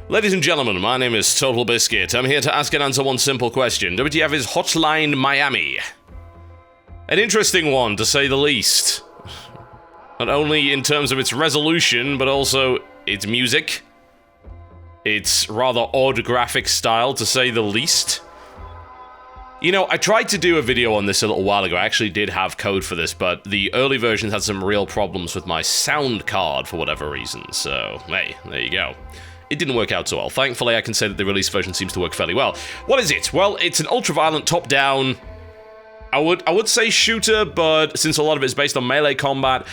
Ladies and gentlemen, my name is TotalBiscuit. I'm here to ask and answer one simple question. WTF is Hotline Miami. An interesting one, to say the least. Not only in terms of its resolution, but also its music. Its rather odd graphic style, to say the least. You know, I tried to do a video on this a little while ago. I actually did have code for this, but the early versions had some real problems with my sound card for whatever reason. So, hey, there you go. It didn't work out so well. Thankfully, I can say that the release version seems to work fairly well. What is it? Well, it's an ultra-violent top-down... I would say shooter, but since a lot of it is based on melee combat,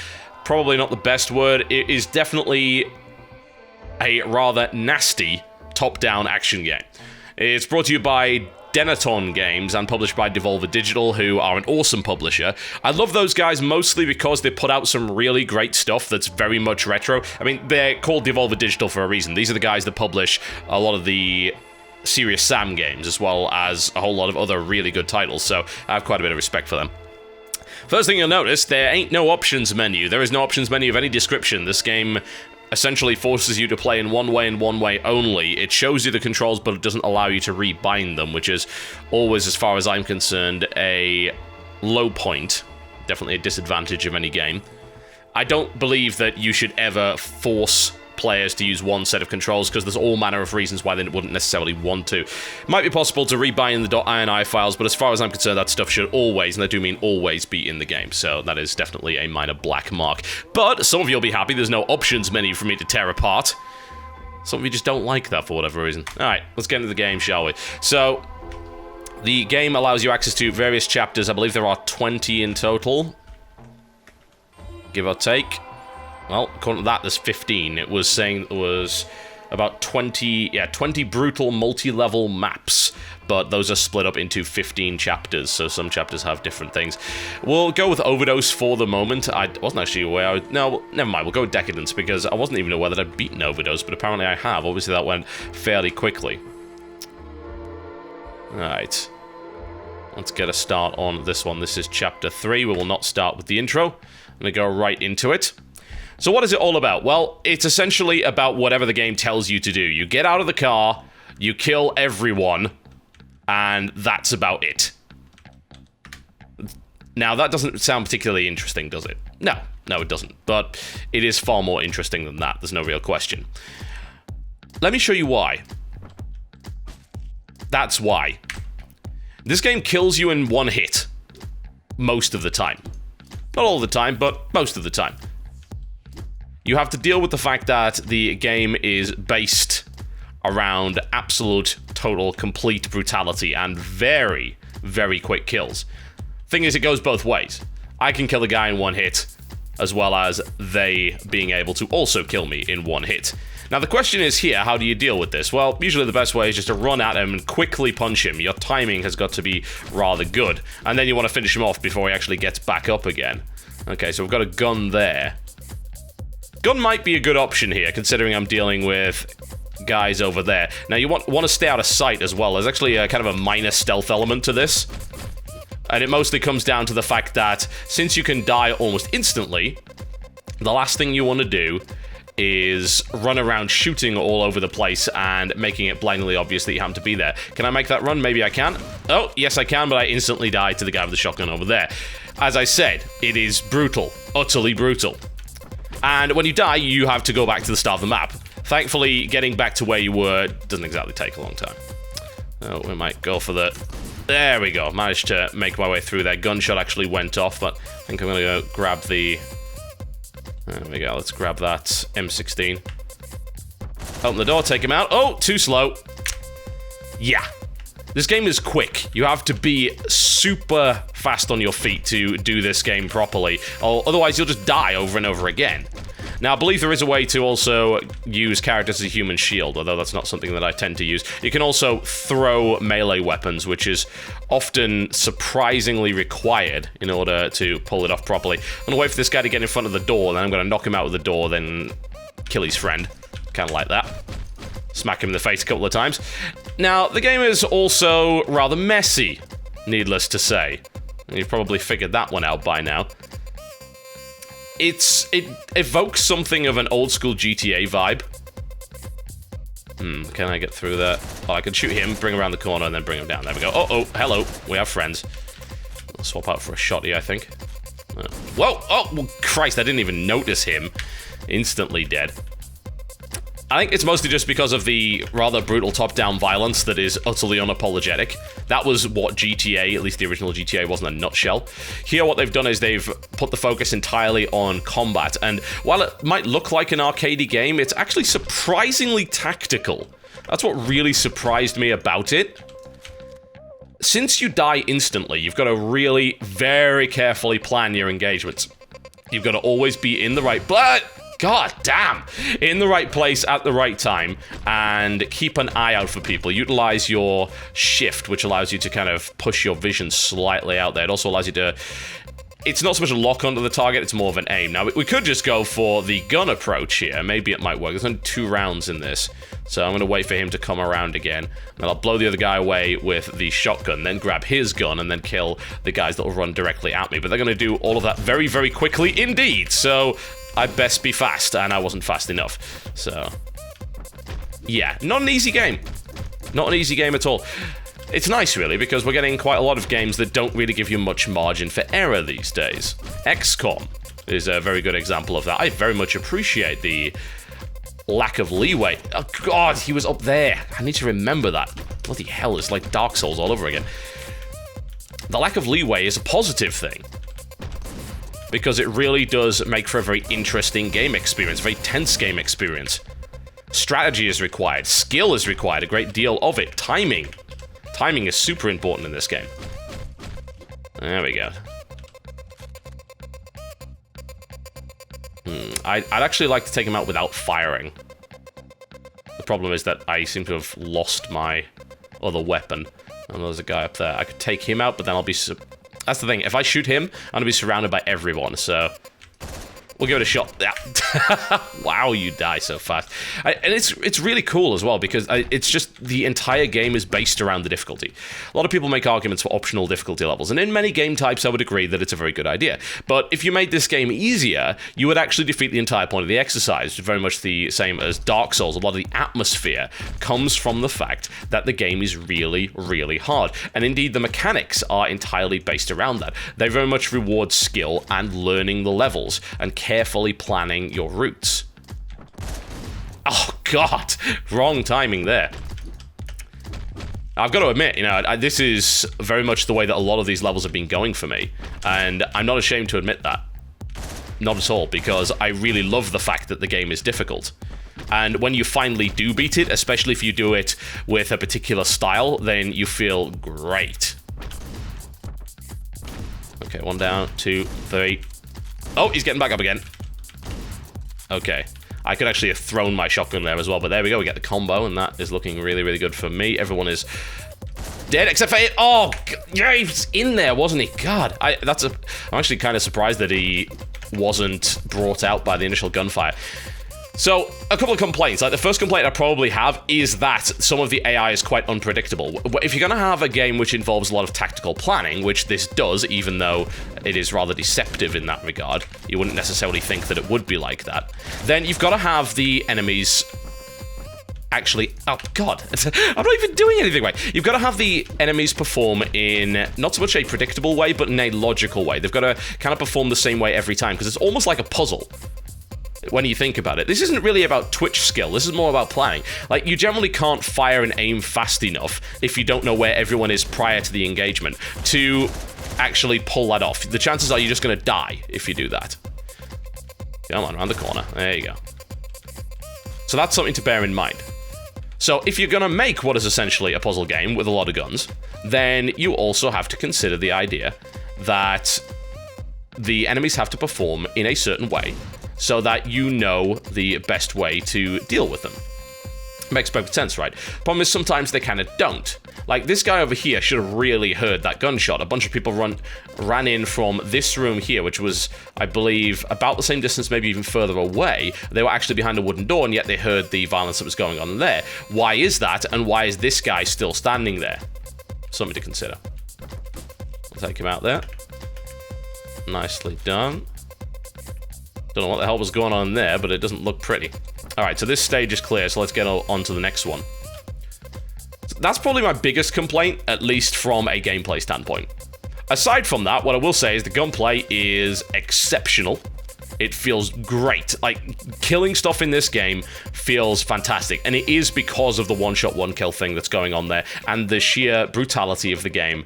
probably not the best word. It is definitely a rather nasty top-down action game. It's brought to you by Dennaton Games and published by Devolver Digital, who are an awesome publisher. I love those guys mostly because they put out some really great stuff that's very much retro. I mean, they're called Devolver Digital for a reason. These are the guys that publish a lot of the Serious Sam games, as well as a whole lot of other really good titles, so I have quite a bit of respect for them. First thing you'll notice, there ain't no options menu. There is no options menu of any description. This game essentially forces you to play in one way and one way only. It shows you the controls, but it doesn't allow you to rebind them, which is always, as far as I'm concerned, a low point. Definitely a disadvantage of any game. I don't believe that you should ever force players to use one set of controls, because there's all manner of reasons why they wouldn't necessarily want to. It might be possible to rebind the .ini files, but as far as I'm concerned, that stuff should always, and I do mean always, be in the game, so that is definitely a minor black mark. But some of you will be happy there's no options menu for me to tear apart. Some of you just don't like that for whatever reason. Alright, let's get into the game, shall we? So, the game allows you access to various chapters. I believe there are 20 in total, give or take. Well, according to that, there's 15. It was saying there was about 20 brutal multi-level maps, but those are split up into 15 chapters, so some chapters have different things. We'll go with Overdose for the moment. I wasn't actually aware. No, never mind. We'll go with Decadence, because I wasn't even aware that I'd beaten Overdose, but apparently I have. Obviously, that went fairly quickly. Alright. Let's get a start on this one. This is Chapter 3. We will not start with the intro. I'm going to go right into it. So what is it all about? Well, it's essentially about whatever the game tells you to do. You get out of the car, you kill everyone, and that's about it. Now, that doesn't sound particularly interesting, does it? No, it doesn't. But it is far more interesting than that. There's no real question. Let me show you why. That's why. This game kills you in one hit. Most of the time. Not all the time, but most of the time. You have to deal with the fact that the game is based around absolute, total, complete brutality and very, very quick kills. Thing is, it goes both ways. I can kill a guy in one hit, as well as they being able to also kill me in one hit. Now, the question is here, how do you deal with this? Well, usually the best way is just to run at him and quickly punch him. Your timing has got to be rather good. And then you want to finish him off before he actually gets back up again. Okay, so we've got a gun there. Gun might be a good option here, considering I'm dealing with guys over there. Now, you want to stay out of sight as well. There's actually a kind of a minor stealth element to this. And it mostly comes down to the fact that since you can die almost instantly, the last thing you want to do is run around shooting all over the place and making it blindly obvious that you happen to be there. Can I make that run? Maybe I can. Oh, yes I can, but I instantly die to the guy with the shotgun over there. As I said, it is brutal. Utterly brutal. And when you die, you have to go back to the start of the map. Thankfully, getting back to where you were doesn't exactly take a long time. Oh, we might go for the... There we go. Managed to make my way through there. Gunshot actually went off, but I think I'm going to go grab the... There we go. Let's grab that M16. Open the door, take him out. Oh, too slow. Yeah. This game is quick. You have to be super fast on your feet to do this game properly, or otherwise you'll just die over and over again. Now, I believe there is a way to also use characters as a human shield, although that's not something that I tend to use. You can also throw melee weapons, which is often surprisingly required in order to pull it off properly. I'm gonna wait for this guy to get in front of the door, then I'm gonna knock him out with the door, then kill his friend. Kind of like that. Smack him in the face a couple of times. Now, the game is also rather messy, needless to say. You've probably figured that one out by now. It evokes something of an old-school GTA vibe. Can I get through that? Oh, I can shoot him, bring him around the corner, and then bring him down. There we go. Oh, hello. We have friends. I'll swap out for a shotty, I think. Whoa! Oh, well, Christ, I didn't even notice him. Instantly dead. I think it's mostly just because of the rather brutal top-down violence that is utterly unapologetic. That was what GTA, at least the original GTA, was in a nutshell. Here, what they've done is they've put the focus entirely on combat, and while it might look like an arcadey game, it's actually surprisingly tactical. That's what really surprised me about it. Since you die instantly, you've got to really very carefully plan your engagements. You've got to always be in the right... God damn! In the right place at the right time, and keep an eye out for people. Utilize your shift, which allows you to kind of push your vision slightly out there. It also allows you to... It's not so much a lock onto the target, it's more of an aim. Now, we could just go for the gun approach here. Maybe it might work. There's only 2 rounds in this. So I'm going to wait for him to come around again. And I'll blow the other guy away with the shotgun, then grab his gun, and then kill the guys that will run directly at me. But they're going to do all of that very, very quickly indeed. So I best be fast, and I wasn't fast enough. So, yeah, not an easy game. Not an easy game at all. It's nice, really, because we're getting quite a lot of games that don't really give you much margin for error these days. XCOM is a very good example of that. I very much appreciate the lack of leeway. Oh, God, he was up there. I need to remember that. Bloody hell, it's like Dark Souls all over again. The lack of leeway is a positive thing, because it really does make for a very interesting game experience, a very tense game experience. Strategy is required. Skill is required, a great deal of it. Timing. Timing is super important in this game. There we go. I'd actually like to take him out without firing. The problem is that I seem to have lost my other weapon. And there's a guy up there. I could take him out, but then I'll be... That's the thing. If I shoot him, I'm going to be surrounded by everyone, so... We'll give it a shot. Yeah. Wow, you die so fast. And it's really cool as well, because it's just the entire game is based around the difficulty. A lot of people make arguments for optional difficulty levels, and in many game types I would agree that it's a very good idea. But if you made this game easier, you would actually defeat the entire point of the exercise. Very much the same as Dark Souls. A lot of the atmosphere comes from the fact that the game is really, really hard. And indeed, the mechanics are entirely based around that. They very much reward skill and learning the levels, and carefully planning your routes. Oh, God. Wrong timing there. I've got to admit, you know, this is very much the way that a lot of these levels have been going for me, and I'm not ashamed to admit that. Not at all, because I really love the fact that the game is difficult. And when you finally do beat it, especially if you do it with a particular style, then you feel great. Okay, 1 down, 2, 3... Oh, he's getting back up again. Okay. I could actually have thrown my shotgun there as well, but there we go. We get the combo, and that is looking really, really good for me. Everyone is dead except for it. Oh, yeah, he was in there, wasn't he? God, I'm actually kind of surprised that he wasn't brought out by the initial gunfire. So, a couple of complaints. Like, the first complaint I probably have is that some of the AI is quite unpredictable. If you're going to have a game which involves a lot of tactical planning, which this does, even though it is rather deceptive in that regard, you wouldn't necessarily think that it would be like that, then you've got to have the enemies actually... Oh, God. I'm not even doing anything right. You've got to have the enemies perform in not so much a predictable way, but in a logical way. They've got to kind of perform the same way every time, because it's almost like a puzzle. When you think about it, this isn't really about twitch skill, this is more about planning. Like, you generally can't fire and aim fast enough if you don't know where everyone is prior to the engagement to actually pull that off. The chances are you're just going to die if you do that. Come on, around the corner. There you go. So that's something to bear in mind. So if you're going to make what is essentially a puzzle game with a lot of guns, then you also have to consider the idea that the enemies have to perform in a certain way, so that you know the best way to deal with them. Makes perfect sense, right? Problem is, sometimes they kind of don't. Like, this guy over here should have really heard that gunshot. A bunch of people ran in from this room here, which was, I believe, about the same distance, maybe even further away. They were actually behind a wooden door, and yet they heard the violence that was going on there. Why is that, and why is this guy still standing there? Something to consider. I'll take him out there. Nicely done. Don't know what the hell was going on there, but it doesn't look pretty. Alright, so this stage is clear, so let's get on to the next one. So that's probably my biggest complaint, at least from a gameplay standpoint. Aside from that, what I will say is the gunplay is exceptional. It feels great. Like, killing stuff in this game feels fantastic. And it is because of the one-shot, one-kill thing that's going on there, and the sheer brutality of the game,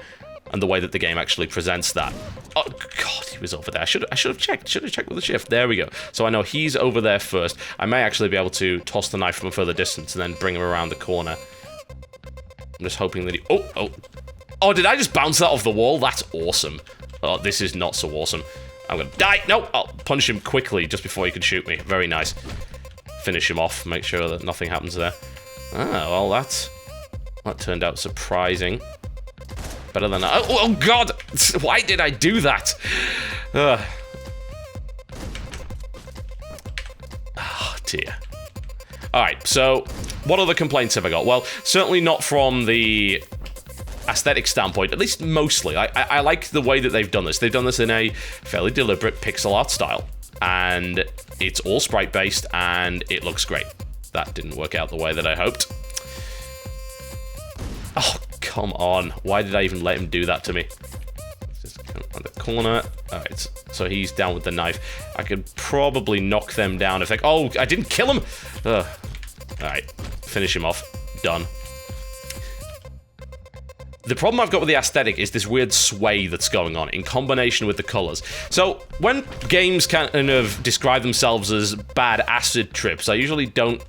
and the way that the game actually presents that. Oh, God, he was over there. I should have checked. Should have checked with the shift. There we go. So I know he's over there first. I may actually be able to toss the knife from a further distance and then bring him around the corner. I'm just hoping that he... Oh, did I just bounce that off the wall? That's awesome. Oh, this is not so awesome. I'm gonna die. No, I'll punch him quickly just before he can shoot me. Very nice. Finish him off. Make sure that nothing happens there. Ah, well, that turned out surprising. Better than that. Oh, God! Why did I do that? Oh, dear. Alright, so what other complaints have I got? Well, certainly not from the aesthetic standpoint, at least mostly. I like the way that they've done this. They've done this in a fairly deliberate pixel art style, and it's all sprite-based, and it looks great. That didn't work out the way that I hoped. Oh, come on. Why did I even let him do that to me? Just come on the corner. Alright, so he's down with the knife. I could probably knock them down if I... Oh, I didn't kill him! Alright, finish him off. Done. The problem I've got with the aesthetic is this weird sway that's going on in combination with the colors. So when games kind of describe themselves as bad acid trips, I usually don't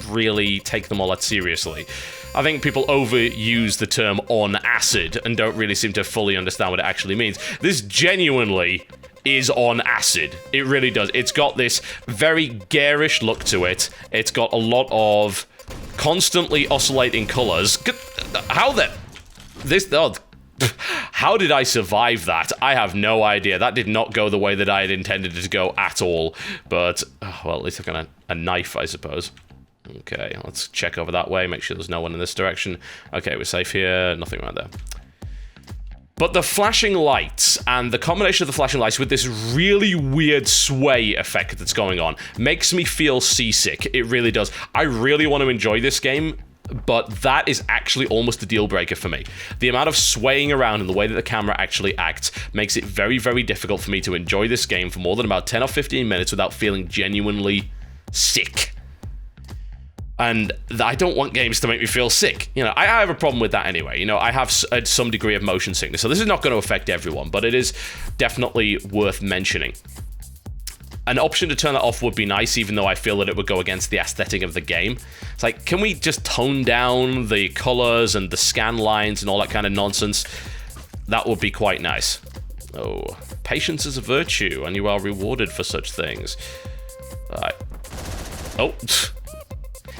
really take them all that seriously. I think people overuse the term on acid and don't really seem to fully understand what it actually means. This genuinely is on acid. It really does. It's got this very garish look to it. It's got a lot of constantly oscillating colors. How the... How did I survive that? I have no idea. That did not go the way that I had intended it to go at all. But, well, at least I've got a knife, I suppose. Okay, let's check over that way, make sure there's no one in this direction. Okay, we're safe here, nothing right there. But the flashing lights, and the combination of the flashing lights with this really weird sway effect that's going on, makes me feel seasick. It really does. I really want to enjoy this game, but that is actually almost a deal breaker for me. The amount of swaying around and the way that the camera actually acts makes it very, very difficult for me to enjoy this game for more than about 10 or 15 minutes without feeling genuinely sick. And I don't want games to make me feel sick. You know, I have a problem with that anyway. You know, I have some degree of motion sickness, so this is not going to affect everyone, but it is definitely worth mentioning. An option to turn that off would be nice, even though I feel that it would go against the aesthetic of the game. It's like, can we just tone down the colors and the scan lines and all that kind of nonsense? That would be quite nice. Oh, patience is a virtue, and you are rewarded for such things. Alright. Oh,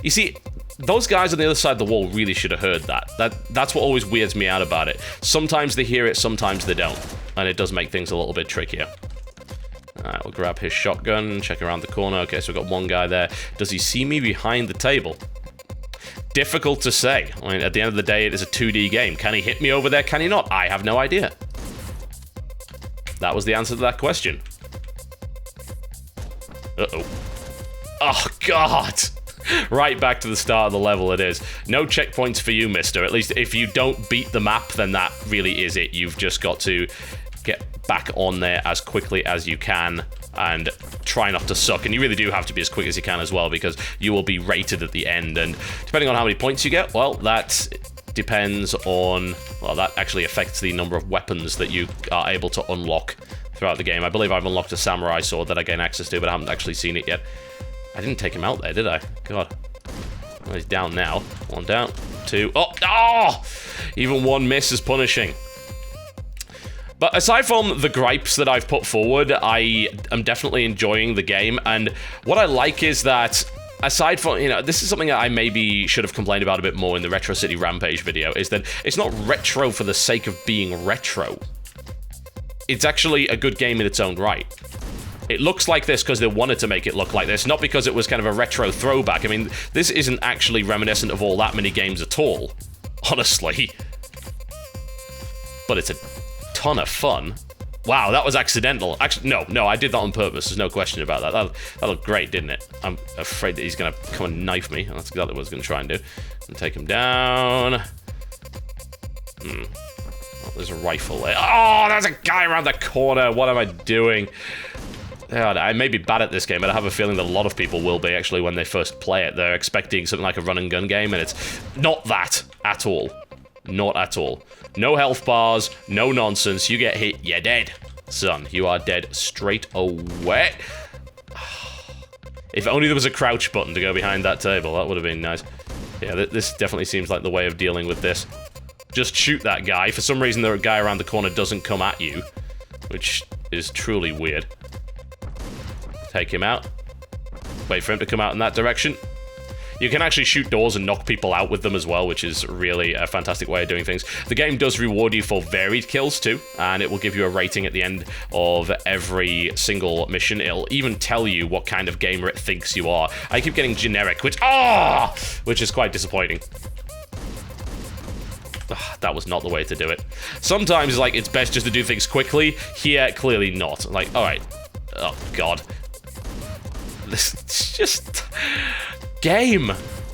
you see, those guys on the other side of the wall really should have heard that. That's what always weirds me out about it. Sometimes they hear it, sometimes they don't. And it does make things a little bit trickier. Alright, we'll grab his shotgun, check around the corner. Okay, so we've got one guy there. Does he see me behind the table? Difficult to say. I mean, at the end of the day, it is a 2D game. Can he hit me over there? Can he not? I have no idea. That was the answer to that question. Uh-oh. Oh, God! Right back to the start of the level it is. No checkpoints for you, mister. At least if you don't beat the map, then that really is it. You've just got to get back on there as quickly as you can and try not to suck. And you really do have to be as quick as you can as well, because you will be rated at the end. And depending on how many points you get, well, that depends on... Well, that actually affects the number of weapons that you are able to unlock throughout the game. I believe I've unlocked a samurai sword that I gain access to, but I haven't actually seen it yet. I didn't take him out there, did I? God. Well, he's down now. One down. Two. Oh! Oh! Even one miss is punishing. But aside from the gripes that I've put forward, I am definitely enjoying the game. And what I like is that, aside from, you know, this is something that I maybe should have complained about a bit more in the Retro City Rampage video, is that it's not retro for the sake of being retro. It's actually a good game in its own right. It looks like this because they wanted to make it look like this, not because it was kind of a retro throwback. I mean, this isn't actually reminiscent of all that many games at all, honestly. But it's a ton of fun. Wow, that was accidental. Actually, no, I did that on purpose. There's no question about that. That looked great, didn't it? I'm afraid that he's going to come and knife me. That's exactly what I was going to try and do. And take him down. Oh, there's a rifle there. Oh, there's a guy around the corner. What am I doing? God, I may be bad at this game, but I have a feeling that a lot of people will be, actually, when they first play it. They're expecting something like a run-and-gun game, and it's not that at all. Not at all. No health bars, no nonsense. You get hit, you're dead. Son, you are dead straight away. If only there was a crouch button to go behind that table, that would have been nice. Yeah, this definitely seems like the way of dealing with this. Just shoot that guy. For some reason, the guy around the corner doesn't come at you, which is truly weird. Take him out. Wait for him to come out in that direction. You can actually shoot doors and knock people out with them as well, which is really a fantastic way of doing things. The game does reward you for varied kills too, and it will give you a rating at the end of every single mission. It'll even tell you what kind of gamer it thinks you are. I keep getting generic, which is quite disappointing. That was not the way to do it. Sometimes, like, it's best just to do things quickly. Here, clearly not. Like, alright. Oh, God. This is just... game.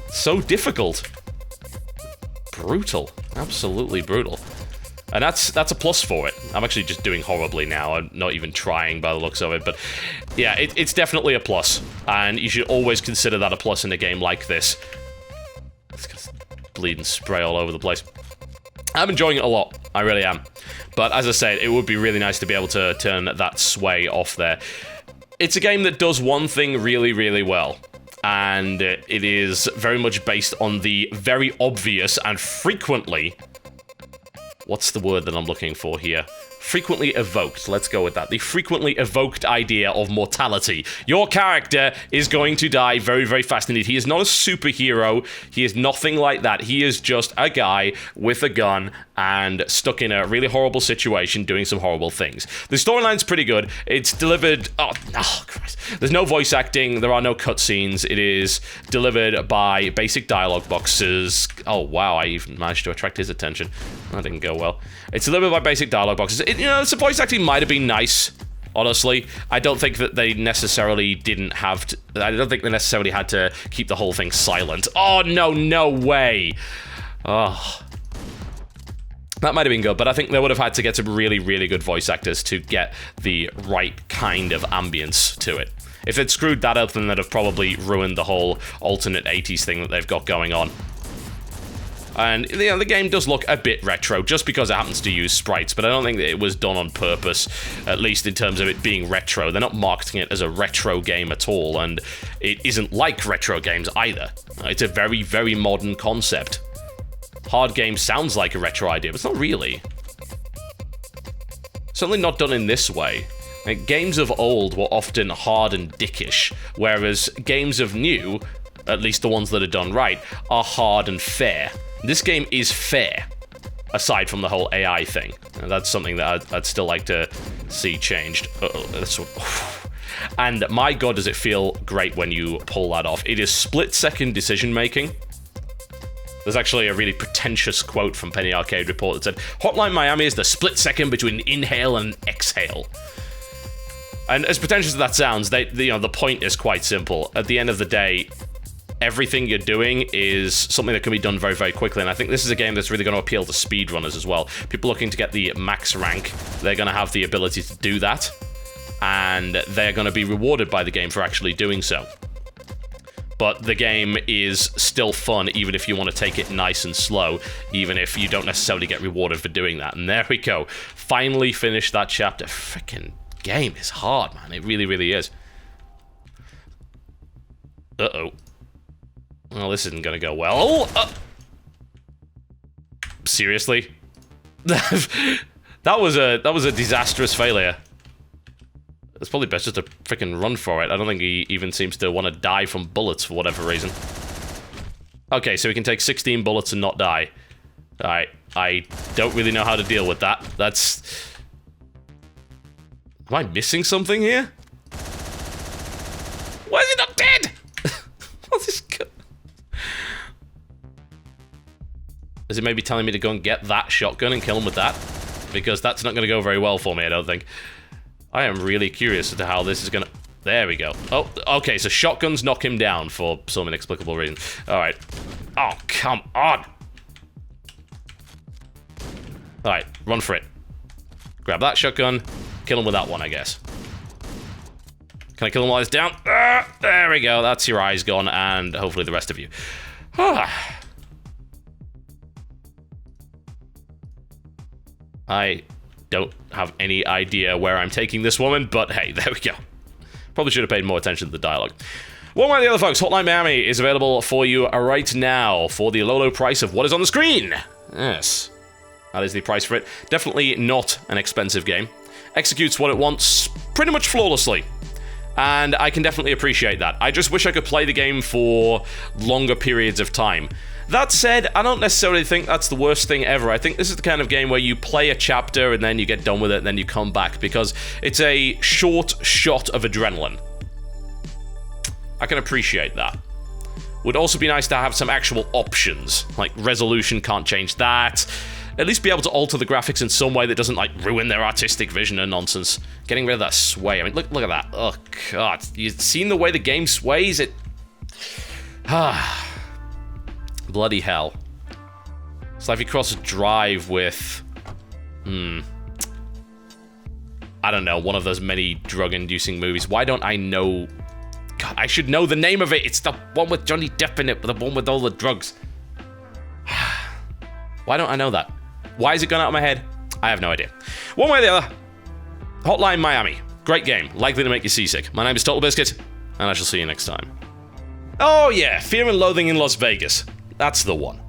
So difficult. Brutal. Absolutely brutal. And that's a plus for it. I'm actually just doing horribly now. I'm not even trying by the looks of it. But yeah, it's definitely a plus. And you should always consider that a plus in a game like this. It's got bleed and spray all over the place. I'm enjoying it a lot. I really am. But as I said, it would be really nice to be able to turn that sway off there. It's a game that does one thing really, really well. And it is very much based on the very obvious and frequently... What's the word that I'm looking for here? Frequently evoked. Let's go with that. The frequently evoked idea of mortality. Your character is going to die very, very fast indeed. He is not a superhero. He is nothing like that. He is just a guy with a gun and stuck in a really horrible situation doing some horrible things. The storyline's pretty good. It's delivered... Oh, Christ. There's no voice acting. There are no cutscenes. It is delivered by basic dialogue boxes. Oh, wow. I even managed to attract his attention. That didn't go well. It's delivered by basic dialogue boxes. The voice acting might have been nice, honestly. I don't think that they necessarily didn't have to... I don't think they necessarily had to keep the whole thing silent. Oh, no way. Oh... That might have been good, but I think they would have had to get some really, really good voice actors to get the right kind of ambience to it. If they'd screwed that up, then they'd have probably ruined the whole alternate 80s thing that they've got going on. And, the game does look a bit retro, just because it happens to use sprites, but I don't think that it was done on purpose, at least in terms of it being retro. They're not marketing it as a retro game at all, and it isn't like retro games either. It's a very, very modern concept. Hard game sounds like a retro idea, but it's not really. Certainly not done in this way. Like, games of old were often hard and dickish, whereas games of new, at least the ones that are done right, are hard and fair. This game is fair, aside from the whole AI thing. And that's something that I'd still like to see changed. That's what... And my god, does it feel great when you pull that off. It is split-second decision-making. There's actually a really pretentious quote from Penny Arcade Report that said, Hotline Miami is the split second between inhale and exhale. And as pretentious as that sounds, the point is quite simple. At the end of the day, everything you're doing is something that can be done very, very quickly. And I think this is a game that's really going to appeal to speedrunners as well. People looking to get the max rank, they're going to have the ability to do that. And they're going to be rewarded by the game for actually doing so. But the game is still fun, even if you want to take it nice and slow, even if you don't necessarily get rewarded for doing that. And there we go. Finally finished that chapter. Frickin' game is hard, man. It really, really is. Uh-oh. Well, this isn't going to go well. Seriously? that was a disastrous failure. It's probably best just to freaking run for it. I don't think he even seems to want to die from bullets for whatever reason. Okay, so he can take 16 bullets and not die. Alright, I don't really know how to deal with that. That's... Am I missing something here? Why is he not dead? What's this? Is it maybe telling me to go and get that shotgun and kill him with that? because that's not going to go very well for me, I don't think. I am really curious as to how this is going to... There we go. Oh, okay, so shotguns knock him down for some inexplicable reason. Alright. Oh, come on! Alright, run for it. Grab that shotgun, kill him with that one, I guess. Can I kill him while he's down? There we go, that's your eyes gone, and hopefully the rest of you. I don't have any idea where I'm taking this woman, but hey, there we go. Probably should have paid more attention to the dialogue. One way or the other, folks, Hotline Miami is available for you right now for the low, low price of what is on the screen. Yes, that is the price for it. Definitely not an expensive game. Executes what it wants pretty much flawlessly. And I can definitely appreciate that. I just wish I could play the game for longer periods of time. That said, I don't necessarily think that's the worst thing ever. I think this is the kind of game where you play a chapter and then you get done with it and then you come back because it's a short shot of adrenaline. I can appreciate that. Would also be nice to have some actual options, like resolution, can't change that. At least be able to alter the graphics in some way that doesn't, like, ruin their artistic vision and nonsense. Getting rid of that sway. I mean, look at that. Oh, God. You've seen the way the game sways? It... Bloody hell. It's like if you cross a drive with... I don't know, one of those many drug-inducing movies. Why don't I know... God, I should know the name of it. It's the one with Johnny Depp in it, but the one with all the drugs. Why don't I know that? Why is it gone out of my head? I have no idea. One way or the other, Hotline Miami. Great game. Likely to make you seasick. My name is TotalBiscuit, and I shall see you next time. Oh yeah, Fear and Loathing in Las Vegas. That's the one.